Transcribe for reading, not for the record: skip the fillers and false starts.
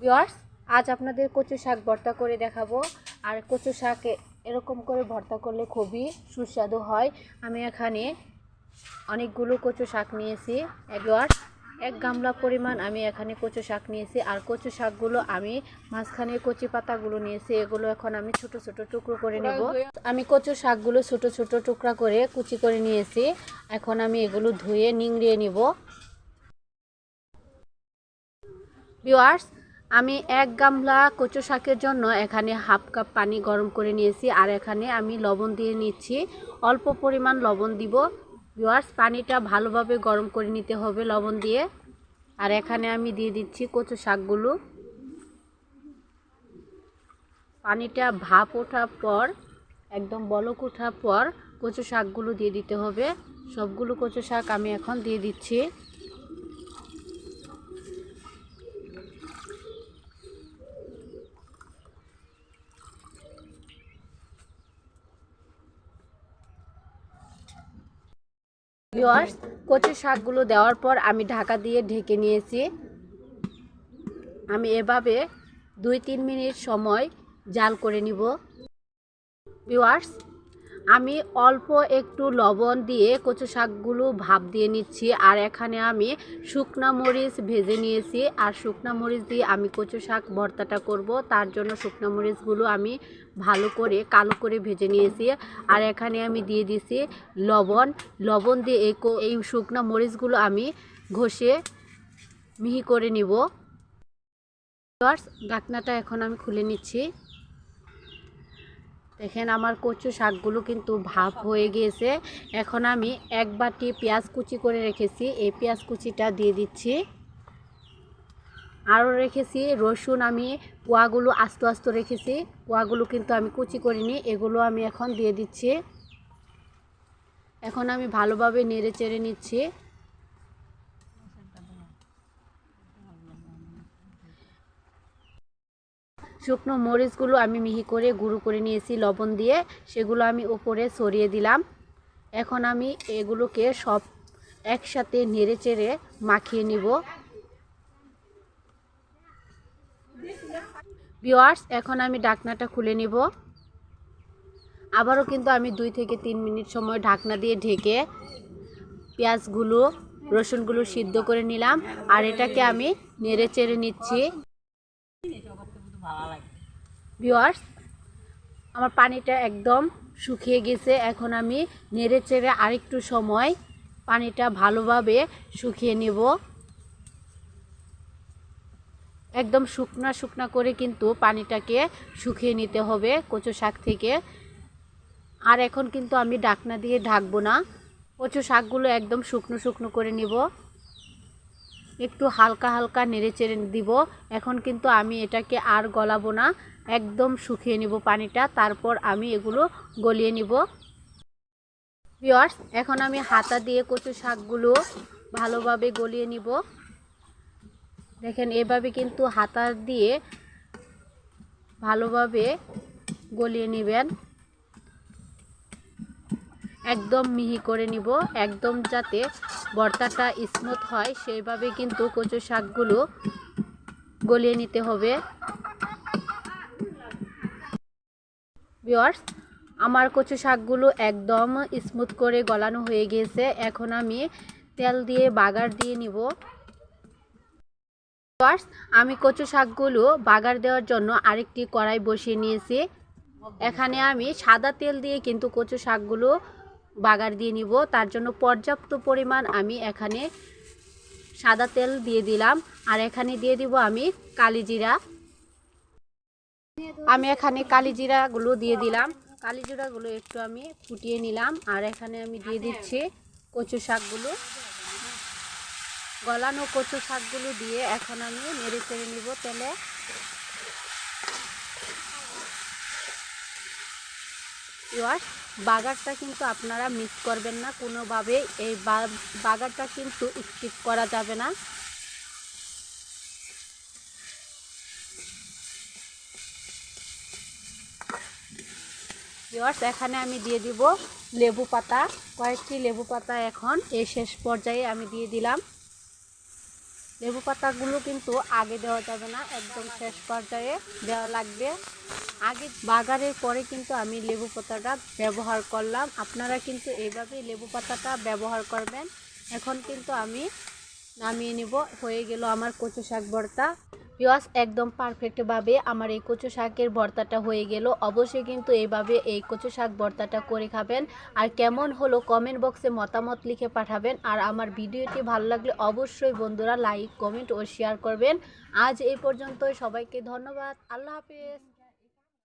Viewers, আজ আপনাদের কচু শাক ভর্তা করে দেখাবো। আর কচু শাক এরকম করে ভর্তা করলে খুবই সুস্বাদু হয়। আমি এখানে অনেকগুলো কচু শাক নিয়েছি। ভিউয়ার্স, 1 গামলা পরিমাণ আমি এখানে কচু শাক নিয়েছি। আর কচু শাকগুলো আমি মাঝখানে কচি পাতাগুলো নিয়েছি, এগুলো এখন আমি ছোট ছোট টুকরো করে নেব। আমি কচু শাকগুলো ছোট ছোট টুকরা করে কুচি করে নিয়েছি। এখন আমি এগুলো ধুয়ে নিংড়িয়ে নিব। ভিউয়ার্স, আমি 1 গামলা কচু শাকের জন্য এখানে হাফ কাপ পানি গরম করে নিয়েছি। আর এখানে আমি লবণ দিয়ে নিচ্ছি, অল্প পরিমাণ লবণ দিব। ভিউয়ার্স, পানিটা ভালোভাবে গরম করে নিতে হবে লবণ দিয়ে। আর এখানে আমি দিয়ে দিচ্ছি কচু শাকগুলো। পানিটা ভাপ ওঠার পর, একদম বলক ওঠার পর কচু শাকগুলো দিয়ে দিতে হবে। সবগুলো কচু শাক আমি এখন দিয়ে দিচ্ছি। ভিউয়ার্স, কচু শাকগুলো দেওয়ার পর আমি ঢাকা দিয়ে ঢেকে নিয়েছি। আমি এভাবে 2-3 মিনিট সময় জাল করে নিব। ভিউয়ার্স, আমি অল্প একটু লবণ দিয়ে কচু শাকগুলো ভাপ দিয়ে নিচ্ছি। আর এখানে আমি শুকনা মরিচ ভেজে নিয়েছি। আর শুকনা মরিচ দিয়ে আমি কচু শাক ভর্তাটা করব, তার জন্য শুকনা মরিচগুলো আমি ভালো করে কালো করে ভেজে নিয়েছি। আর এখানে আমি দিয়ে দিয়েছি লবণ দিয়ে এই শুকনা মরিচগুলো আমি ঘষে মিহি করে নিব। ঢাকনাটা এখন আমি খুলে নিচ্ছি। দেখেন, আমার কচু শাকগুলো কিন্তু ভাপ হয়ে গিয়েছে। এখন আমি 1 বাটি পেঁয়াজ কুচি করে রেখেছি, এই পেঁয়াজ কুচিটা দিয়ে দিচ্ছি। আরও রেখেছি রসুন, আমি কোয়াগুলো আস্তে আস্তে রেখেছি, কোয়াগুলো কিন্তু আমি কুচি করিনি, এগুলো আমি এখন দিয়ে দিচ্ছি। এখন আমি ভালোভাবে নেড়ে চেড়ে নিচ্ছি। শুকনো মরিচগুলো আমি মিহি করে গুঁড়ো করে নিয়েছি লবণ দিয়ে, সেগুলো আমি উপরে ছড়িয়ে দিলাম। এখন আমি এগুলোকে সব একসাথে নেড়ে চেড়ে মাখিয়ে নিব। ভিউয়ার্স, এখন আমি ঢাকনাটা খুলে নিব। আবারও কিন্তু আমি 2 থেকে 3 মিনিট সময় ঢাকনা দিয়ে ঢেকে পেঁয়াজগুলো রসুনগুলো সিদ্ধ করে নিলাম। আর এটাকে আমি নেড়ে চেড়ে নিচ্ছি। ভিউয়ার্স, আমার পানিটা একদম শুকিয়ে গেছে। এখন আমি নেড়ে চেড়ে আরেকটু সময় পানিটা ভালোভাবে শুকিয়ে নেব। একদম শুকনা শুকনা করে কিন্তু পানিটাকে শুকিয়ে নিতে হবে কচু শাক থেকে। আর এখন কিন্তু আমি ঢাকনা দিয়ে ঢাকবো না, কচু শাকগুলো একদম শুকনো শুকনো করে নিব। একটু হালকা হালকা নেড়ে চেড়ে দিব। এখন কিন্তু আমি এটাকে আর গলাবো না, একদম শুকিয়ে নিব পানিটা, তারপর আমি এগুলো গলিয়ে নিব। ভিউয়ার্স, এখন আমি হাতা দিয়ে কচু শাকগুলো ভালোভাবে গলিয়ে নিব। দেখেন, এভাবে কিন্তু হাতা দিয়ে ভালোভাবে গলিয়ে নেবেন, একদম মিহি করে নিব, একদম যাতে ভর্তাটা স্মুথ হয় সেইভাবে কিন্তু কচু শাকগুলো গলিয়ে নিতে হবে। ভিউয়ার্স, আমার কচু শাকগুলো একদম স্মুথ করে গলানো হয়ে গিয়েছে। এখন আমি তেল দিয়ে বাগার দিয়ে নিব। ভিউয়ার্স, আমি কচু শাকগুলো বাগার দেওয়ার জন্য আরেকটি কড়াই বসিয়ে নিয়েছি। এখানে আমি সাদা তেল দিয়ে কিন্তু কচু শাকগুলো বাগার দিয়ে নিব, তার জন্য পর্যাপ্ত পরিমাণ আমি এখানে সাদা তেল দিয়ে দিলাম। আর এখানে দিয়ে দিব আমি কালিজিরা। আমি এখানে কালিজিরাগুলো দিয়ে দিলাম, কালিজিরাগুলো একটু আমি ফুটিয়ে নিলাম। আর এখানে আমি দিয়ে দিচ্ছি কচু শাকগুলো। গলানো কচু শাকগুলো দিয়ে এখন আমি নেড়ে চেড়ে নিব তেলে। বাগারটা কিন্তু আপনারা মিস করবেন না কোনোভাবে, এই বাগারটা কিন্তু স্কিপ করা যাবে না। ভিউয়ার্স, এখানে আমি দিয়ে দিব লেবু পাতা, কয়েকটি লেবু পাতা এখন এই শেষ পর্যায়ে আমি দিয়ে দিলাম। লেবু পাতাগুলো কিন্তু আগে দেওয়া যাবে না, একদম শেষ পর্যায়ে দেওয়া লাগবে। আগে বাগারের পরে কিন্তু আমি লেবু পাতাটা ব্যবহার করলাম, আপনারা কিন্তু এইভাবেই লেবু পাতাটা ব্যবহার করবেন। এখন কিন্তু আমি নামিয়ে নেব। হয়ে গেল আমার কচু শাক ভর্তা। ভিউয়ার্স, একদম পারফেক্টভাবে আমার এই কচু শাকের ভর্তাটা হয়ে গেল। অবশ্যই কিন্তু এইভাবে এই কচু শাক ভর্তাটা করে খাবেন। আর কেমন হলো কমেন্ট বক্সে মতামত লিখে পাঠাবেন। আর আমার ভিডিওটি ভালো লাগলে অবশ্যই বন্ধুরা লাইক, কমেন্ট ও শেয়ার করবেন। আজ এই পর্যন্তই, সবাইকে ধন্যবাদ। আল্লাহ হাফেজ।